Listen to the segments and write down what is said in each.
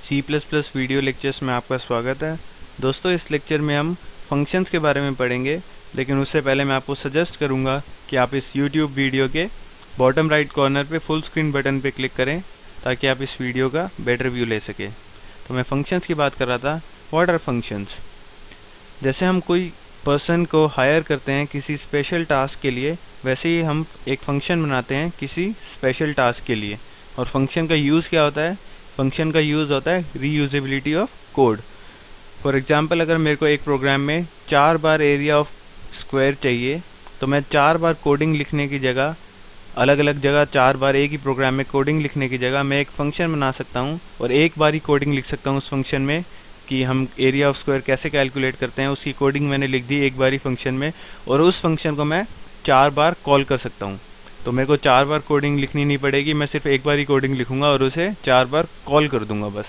C++ video lectures में आपका स्वागत है। दोस्तों, इस लेक्चर में हम फंक्शंस के बारे में पढ़ेंगे, लेकिन उससे पहले मैं आपको सजेस्ट करूंगा कि आप इस YouTube वीडियो के बॉटम राइट कॉर्नर पे फुल स्क्रीन बटन पे क्लिक करें ताकि आप इस वीडियो का बेटर व्यू ले सकें। तो मैं फंक्शंस की बात कर रहा था। What are functions? जैसे हम कोई पर्सन को हायर करते हैं किसी स्पेशल टास्क के लिए, वैसे ही हम एक फंक्शन बनाते हैं किसी स्पेशल टास्क के लिए। और फंक्शन का यूज़ क्या होता है? फंक्शन का यूज़ होता है reusability of code. For example, अगर मेरे को एक प्रोग्राम में 4 बार एरिया ऑफ स्क्वायर चाहिए, तो मैं 4 बार कोडिंग लिखने की जगह, अलग अलग जगह 4 बार एक ही प्रोग्राम में कोडिंग लिखने की जगह मैं एक फंक्शन बना सकता हूँ और एक बार ही कोडिंग लिख सकता हूँ उस फंक्शन में कि हम एरिया ऑफ स्क्वायर कैसे कैलकुलेट करते हैं। उसकी कोडिंग मैंने लिख दी एक बार ही फंक्शन में, और उस फंक्शन को मैं 4 बार कॉल कर सकता हूँ। तो मेरे को 4 बार कोडिंग लिखनी नहीं पड़ेगी, मैं सिर्फ एक बार ही कोडिंग लिखूंगा और उसे 4 बार कॉल कर दूंगा बस।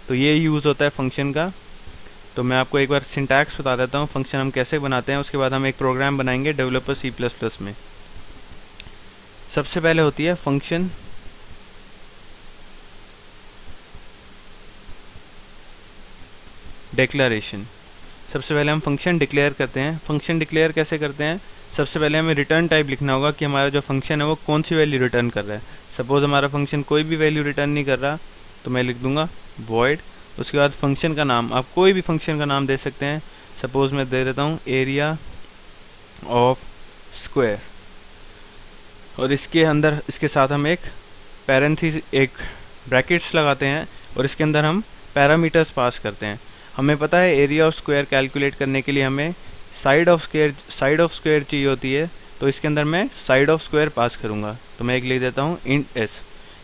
तो ये यूज़ होता है फंक्शन का। तो मैं आपको एक बार सिंटैक्स बता देता हूँ फंक्शन हम कैसे बनाते हैं, उसके बाद हम एक प्रोग्राम बनाएंगे डेवलपर C++ में। सबसे पहले होती है फंक्शन डिक्लेरेशन। सबसे पहले हम फंक्शन डिक्लेयर करते हैं। फंक्शन डिक्लेयर कैसे करते हैं? सबसे पहले हमें रिटर्न टाइप लिखना होगा कि हमारा जो फंक्शन है वो कौन सी वैल्यू रिटर्न कर रहा है। सपोज हमारा फंक्शन कोई भी वैल्यू रिटर्न नहीं कर रहा, तो मैं लिख दूंगा वॉइड। उसके बाद फंक्शन का नाम, आप कोई भी फंक्शन का नाम दे सकते हैं। सपोज मैं दे देता हूँ एरिया ऑफ स्क्वायर, और इसके अंदर इसके साथ हम एक पैरेंथेसिस, एक ब्रैकेट्स लगाते हैं, और इसके अंदर हम पैरामीटर्स पास करते हैं। हमें पता है एरिया ऑफ स्क्वायर कैलकुलेट करने के लिए हमें साइड ऑफ स्क्वायर चाहिए होती है, तो इसके अंदर मैं साइड ऑफ स्क्वायर पास करूंगा। तो मैं एक लिख देता हूँ इंट एस,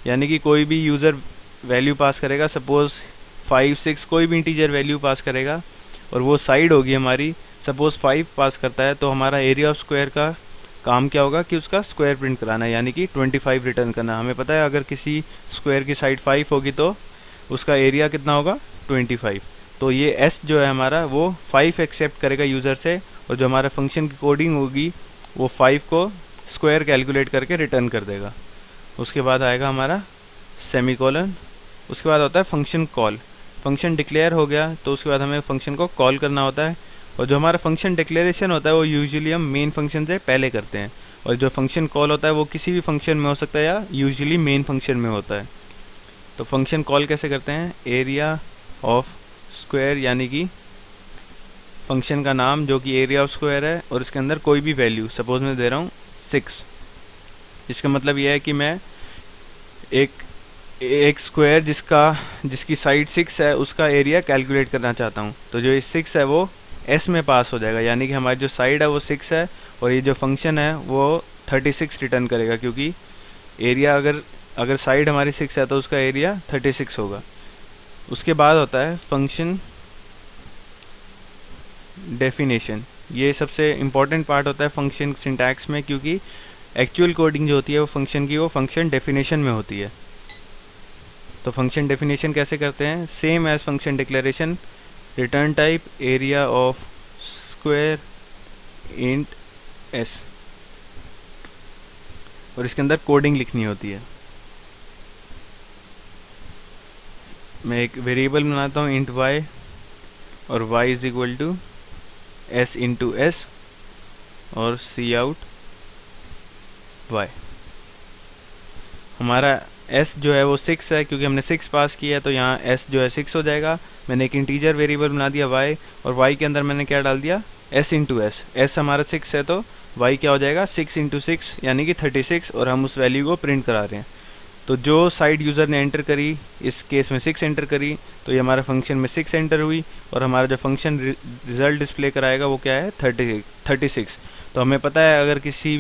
यानी कि कोई भी यूज़र वैल्यू पास करेगा, सपोज 5, 6 कोई भी इंटीजर वैल्यू पास करेगा, और वो साइड होगी हमारी। सपोज 5 पास करता है, तो हमारा एरिया ऑफ स्क्वायर का काम क्या होगा कि उसका स्क्वायर प्रिंट कराना है, यानी कि 25 रिटर्न करना। हमें पता है अगर किसी स्क्वायर की साइड 5 होगी तो उसका एरिया कितना होगा? 25। तो ये s जो है हमारा वो 5 एक्सेप्ट करेगा यूज़र से, और जो हमारा फंक्शन की कोडिंग होगी वो 5 को स्क्वायर कैलकुलेट करके रिटर्न कर देगा। उसके बाद आएगा हमारा सेमीकोलन। उसके बाद होता है फंक्शन कॉल। फंक्शन डिक्लेयर हो गया तो उसके बाद हमें फंक्शन को कॉल करना होता है, और जो हमारा फंक्शन डिक्लेरेशन होता है वो यूजुअली हम मेन फंक्शन से पहले करते हैं, और जो फंक्शन कॉल होता है वो किसी भी फंक्शन में हो सकता है या यूजुअली मेन फंक्शन में होता है। तो फंक्शन कॉल कैसे करते हैं? एरिया ऑफ स्क्वायर, यानी कि फंक्शन का नाम जो कि एरिया ऑफ स्क्वायर है, और इसके अंदर कोई भी वैल्यू, सपोज मैं दे रहा हूँ 6। इसका मतलब यह है कि मैं एक स्क्वायर जिसकी साइड 6 है उसका एरिया कैलकुलेट करना चाहता हूँ। तो जो ये 6 है वो s में पास हो जाएगा, यानी कि हमारी जो साइड है वो 6 है, और ये जो फंक्शन है वो 36 रिटर्न करेगा, क्योंकि एरिया अगर साइड हमारी 6 है तो उसका एरिया 36 होगा। उसके बाद होता है फंक्शन डेफिनेशन। ये सबसे इम्पोर्टेंट पार्ट होता है फंक्शन सिंटैक्स में, क्योंकि एक्चुअल कोडिंग जो होती है वो फंक्शन की, वो फंक्शन डेफिनेशन में होती है। तो फंक्शन डेफिनेशन कैसे करते हैं? Same as function declaration, return type area of square int s, और इसके अंदर कोडिंग लिखनी होती है। मैं एक वेरिएबल बनाता हूँ इंट y, और y is equal to s into s, और सी आउट y। हमारा s जो है वो 6 है, क्योंकि हमने 6 पास किया है, तो यहाँ s जो है 6 हो जाएगा। मैंने एक इंटीजर वेरिएबल बना दिया y, और y के अंदर मैंने क्या डाल दिया? s into S. s हमारा 6 है तो y क्या हो जाएगा? 6 इंटू 6, यानी कि 36, और हम उस वैल्यू को प्रिंट करा रहे हैं। तो जो साइड यूज़र ने एंटर करी, इस केस में 6 एंटर करी, तो ये हमारा फंक्शन में 6 एंटर हुई, और हमारा जो फंक्शन रिजल्ट डिस्प्ले कराएगा वो क्या है? 36। तो हमें पता है अगर किसी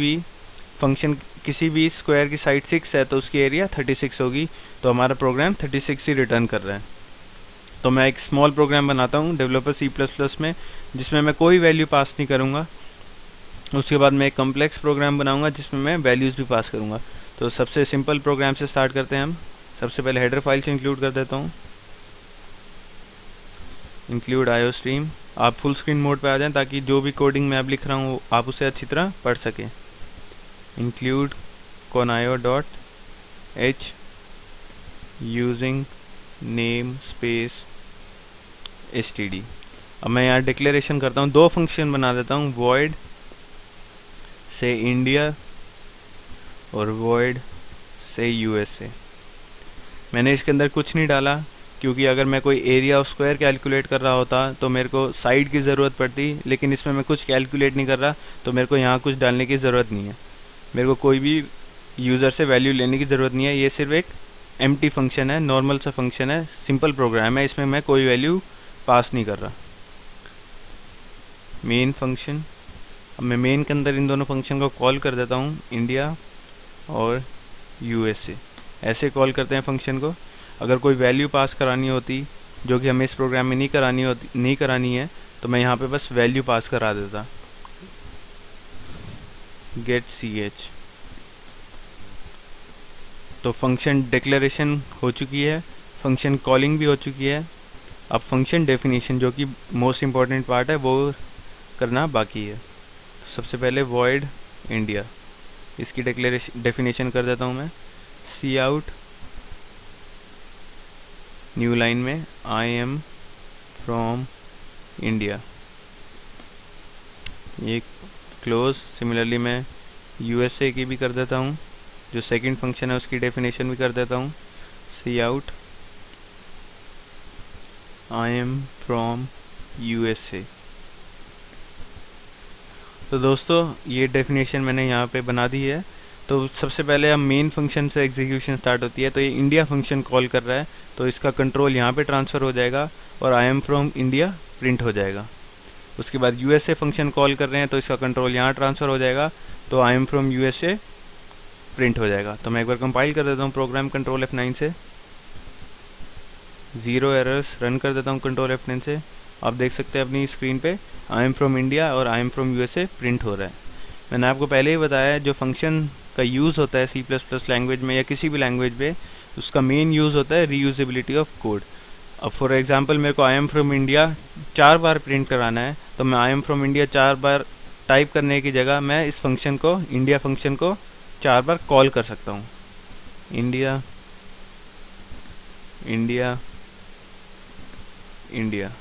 भी स्क्वायर की साइड 6 है तो उसकी एरिया 36 होगी, तो हमारा प्रोग्राम 36 ही रिटर्न कर रहा है। तो मैं एक स्मॉल प्रोग्राम बनाता हूँ डेवलपर C++ में, जिसमें मैं कोई वैल्यू पास नहीं करूँगा। उसके बाद मैं एक कम्प्लेक्स प्रोग्राम बनाऊंगा जिसमें मैं वैल्यूज़ भी पास करूँगा। तो सबसे सिंपल प्रोग्राम से स्टार्ट करते हैं हम। सबसे पहले हेडर फाइल से इंक्लूड कर देता हूँ, इंक्लूड IOStream। आप फुल स्क्रीन मोड पे आ जाएं ताकि जो भी कोडिंग मैं अब लिख रहा हूँ आप उसे अच्छी तरह पढ़ सकें। Include conio.h using name space std। अब मैं यहाँ डिक्लेरेशन करता हूँ, दो फंक्शन बना देता हूँ, void से इंडिया और void से USA। मैंने इसके अंदर कुछ नहीं डाला क्योंकि अगर मैं कोई एरिया ऑफ स्क्वायर कैलकुलेट कर रहा होता तो मेरे को साइड की ज़रूरत पड़ती, लेकिन इसमें मैं कुछ कैलकुलेट नहीं कर रहा तो मेरे को यहाँ कुछ डालने की ज़रूरत नहीं है। मेरे को कोई भी यूज़र से वैल्यू लेने की ज़रूरत नहीं है। ये सिर्फ एक एम्प्टी फंक्शन है, नॉर्मल सा फंक्शन है, सिंपल प्रोग्राम है, इसमें मैं कोई वैल्यू पास नहीं कर रहा। मेन फंक्शन, अब मैं मेन के अंदर इन दोनों फंक्शन को कॉल कर देता हूँ, इंडिया और USA ऐसे कॉल करते हैं फंक्शन को। अगर कोई वैल्यू पास करानी होती जो कि हमें इस प्रोग्राम में नहीं करानी है तो मैं यहाँ पे बस वैल्यू पास करा देता, गेट ch। तो फंक्शन डिक्लेरेशन हो चुकी है, फंक्शन कॉलिंग भी हो चुकी है। अब फंक्शन डेफिनेशन जो कि मोस्ट इम्पॉर्टेंट पार्ट है वो करना बाकी है। सबसे पहले void इंडिया, इसकी डेफिनेशन कर देता हूँ मैं, सी आउट न्यू लाइन में आई एम फ्रॉम इंडिया, ये क्लोज। सिमिलरली मैं USA की भी कर देता हूँ, जो सेकंड फंक्शन है उसकी डेफिनेशन भी कर देता हूँ, see out I am from USA। तो दोस्तों ये डेफिनेशन मैंने यहाँ पे बना दी है। तो सबसे पहले हम मेन फंक्शन से एग्जीक्यूशन स्टार्ट होती है, तो ये इंडिया फंक्शन कॉल कर रहा है तो इसका कंट्रोल यहाँ पे ट्रांसफ़र हो जाएगा और आई एम फ्रॉम इंडिया प्रिंट हो जाएगा। उसके बाद USA फंक्शन कॉल कर रहे हैं तो इसका कंट्रोल यहाँ ट्रांसफ़र हो जाएगा, तो आई एम फ्रॉम USA प्रिंट हो जाएगा। तो मैं एक बार कंपाइल कर देता हूँ प्रोग्राम कंट्रोल F9 से, 0 एरर्स, रन कर देता हूँ कंट्रोल F9 से। आप देख सकते हैं अपनी स्क्रीन पे आई एम फ्रॉम इंडिया और आई एम फ्रॉम USA प्रिंट हो रहा है। मैंने आपको पहले ही बताया है जो फंक्शन का यूज़ होता है C++ लैंग्वेज में या किसी भी लैंग्वेज में, उसका मेन यूज़ होता है रीयूजेबिलिटी ऑफ कोड। अब फॉर एग्जांपल मेरे को आई am from India 4 bar print कराना है तो मैं आई am from India 4 bar type करने की जगह मैं इस फंक्शन को, इंडिया फंक्शन को 4 बार कॉल कर सकता हूँ, इंडिया इंडिया इंडिया।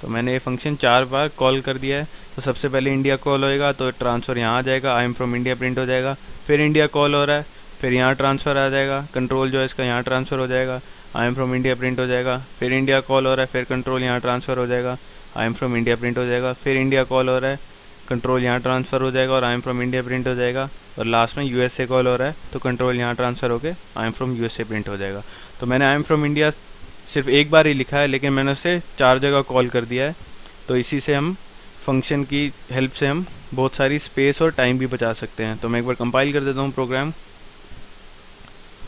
तो मैंने ये फंक्शन 4 बार कॉल कर दिया है। तो सबसे पहले इंडिया कॉल होएगा तो ट्रांसफ़र यहाँ आ जाएगा, आई एम फ्रॉम इंडिया प्रिंट हो जाएगा। फिर इंडिया कॉल हो रहा है, फिर यहाँ ट्रांसफ़र आ जाएगा, कंट्रोल जो है इसका यहाँ ट्रांसफ़र हो जाएगा, आई एम फ्रॉम इंडिया प्रिंट हो जाएगा। फिर इंडिया कॉल हो रहा है, फिर कंट्रोल यहाँ ट्रांसफ़र हो जाएगा, आई एम फ्रॉम इंडिया प्रिंट हो जाएगा। फिर इंडिया कॉल हो रहा है, कंट्रोल यहाँ ट्रांसफ़र हो जाएगा और आई एम फ्रॉम इंडिया प्रिंट हो जाएगा। और लास्ट में USA कॉल हो रहा है तो कंट्रोल यहाँ ट्रांसफ़र होकर आई एम फ्रॉम USA प्रिंट हो जाएगा। तो मैंने आई एम फ्रॉम इंडिया सिर्फ एक बार ही लिखा है लेकिन मैंने उसे 4 जगह कॉल कर दिया है। तो इसी से हम फंक्शन की हेल्प से हम बहुत सारी स्पेस और टाइम भी बचा सकते हैं। तो मैं एक बार कंपाइल कर देता हूँ प्रोग्राम,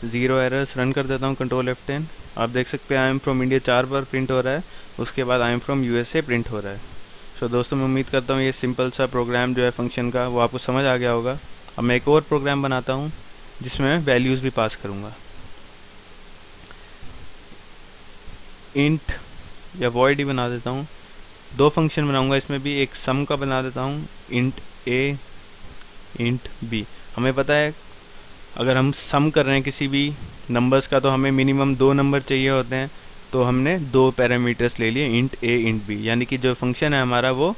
0 एरर्स, रन कर देता हूँ कंट्रोल F10। आप देख सकते हैं आई am from India 4 bar print हो रहा है, उसके बाद आई एम फ्रॉम USA प्रिंट हो रहा है। तो दोस्तों मैं उम्मीद करता हूँ ये सिंपल सा प्रोग्राम जो है फंक्शन का वो आपको समझ आ गया होगा। अब मैं एक और प्रोग्राम बनाता हूँ जिसमें मैं वैल्यूज़ भी पास करूँगा। इंट या void ही बना देता हूँ, 2 फंक्शन बनाऊंगा इसमें भी, एक सम का बना देता हूँ, इंट a इंट b। हमें पता है अगर हम सम कर रहे हैं किसी भी नंबर्स का तो हमें मिनिमम 2 नंबर चाहिए होते हैं, तो हमने 2 पैरामीटर्स ले लिए, इंट a इंट b, यानी कि जो फंक्शन है हमारा वो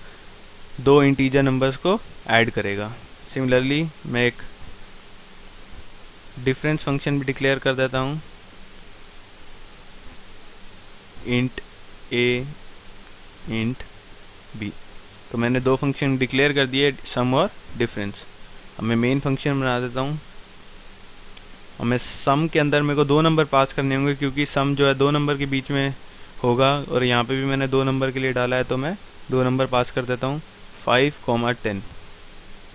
2 इंटीजर नंबर्स को ऐड करेगा। सिमिलरली मैं एक डिफरेंस फंक्शन भी डिक्लेयर कर देता हूँ, इंट a इंट b। तो मैंने 2 फंक्शन डिक्लेयर कर दिए, सम और डिफरेंस। अब मैं मेन फंक्शन बना देता हूँ और मैं सम के अंदर मेरे को 2 नंबर पास करने होंगे क्योंकि सम जो है 2 नंबर के बीच में होगा और यहाँ पे भी मैंने 2 नंबर के लिए डाला है, तो मैं 2 नंबर पास कर देता हूँ, 5, 10।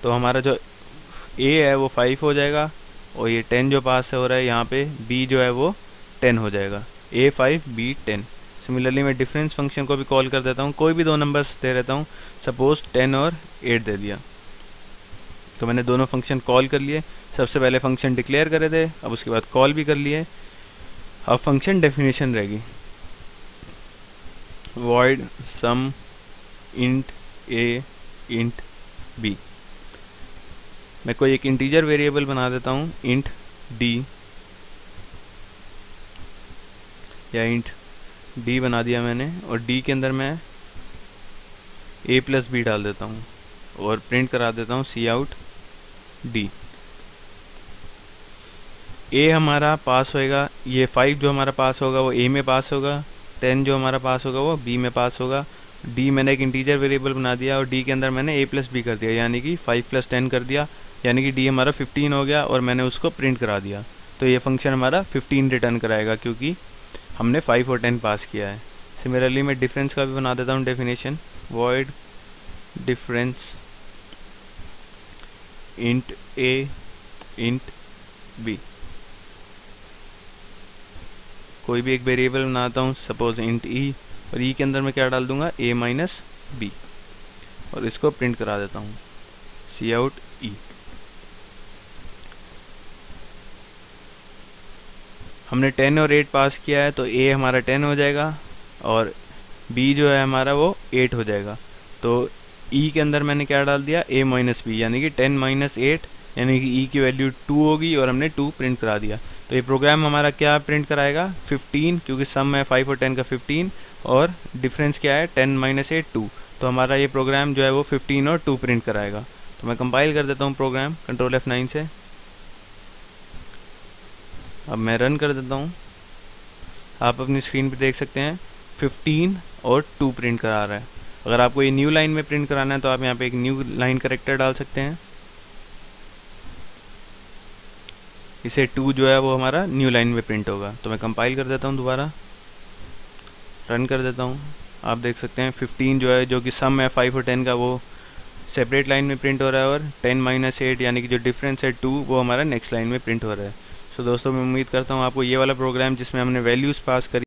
तो हमारा जो a है वो 5 हो जाएगा और ये 10 जो पास हो रहा है यहाँ पे b जो है वो 10 हो जाएगा, a 5 b 10। सिमिलरली मैं डिफरेंस फंक्शन को भी कॉल कर देता हूँ, कोई भी 2 नंबर्स दे देता हूँ, सपोज 10 और 8 दे दिया। तो मैंने दोनों फंक्शन कॉल कर लिए, सबसे पहले फंक्शन डिक्लेयर करे थे, अब उसके बाद कॉल भी कर लिए। अब फंक्शन डेफिनेशन रहेगी, void sum int a int b। मैं कोई एक इंटीजर वेरिएबल बना देता हूँ, int d या int डी बना दिया मैंने, और डी के अंदर मैं ए प्लस बी डाल देता हूँ और प्रिंट करा देता हूँ सी आउट डी। ए हमारा पास होएगा, ये 5 जो हमारा पास होगा वो ए में पास होगा, 10 जो हमारा पास होगा वो बी में पास होगा। डी मैंने एक इंटीजर वेरिएबल बना दिया और डी के अंदर मैंने ए प्लस बी कर दिया, यानी कि 5 प्लस 10 कर दिया, यानी कि डी हमारा 15 हो गया और मैंने उसको प्रिंट करा दिया। तो ये फंक्शन हमारा 15 रिटर्न कराएगा क्योंकि हमने 5 और 10 पास किया है। सिमिलरली मैं डिफरेंस का भी बना देता हूँ डेफिनेशन, वॉइड डिफरेंस इंट ए इंट बी। कोई भी एक वेरिएबल बनाता हूँ, सपोज इंट ई, और ई के अंदर मैं क्या डाल दूंगा, ए माइनस बी, और इसको प्रिंट करा देता हूँ सी आउट ई। हमने 10 और 8 पास किया है तो ए हमारा 10 हो जाएगा और बी जो है हमारा वो 8 हो जाएगा। तो ई के अंदर मैंने क्या डाल दिया, ए माइनस बी, यानी कि 10 माइनस 8, यानी कि ई की वैल्यू 2 होगी और हमने 2 प्रिंट करा दिया। तो ये प्रोग्राम हमारा क्या प्रिंट कराएगा, 15, क्योंकि सम है 5 और 10 का 15, और डिफरेंस क्या है 10 माइनस 8 2। तो हमारा ये प्रोग्राम जो है वो 15 और 2 प्रिंट कराएगा। तो मैं कंपाइल कर देता हूँ प्रोग्राम कंट्रोल F9 से। अब मैं रन कर देता हूँ। आप अपनी स्क्रीन पे देख सकते हैं 15 और 2 प्रिंट करा रहा है। अगर आपको ये न्यू लाइन में प्रिंट कराना है तो आप यहाँ पे एक न्यू लाइन करेक्टर डाल सकते हैं। इसे 2 जो है वो हमारा न्यू लाइन में प्रिंट होगा। तो मैं कंपाइल कर देता हूँ, दोबारा रन कर देता हूँ। आप देख सकते हैं 15 जो है, जो कि सम है 5 और 10 का, वो सेपरेट लाइन में प्रिंट हो रहा है, और 10 माइनस 8 यानी कि जो डिफरेंस है 2 वो हमारा नेक्स्ट लाइन में प्रिंट हो रहा है। सो दोस्तों मैं उम्मीद करता हूँ आपको ये वाला प्रोग्राम जिसमें हमने वैल्यूज़ पास करी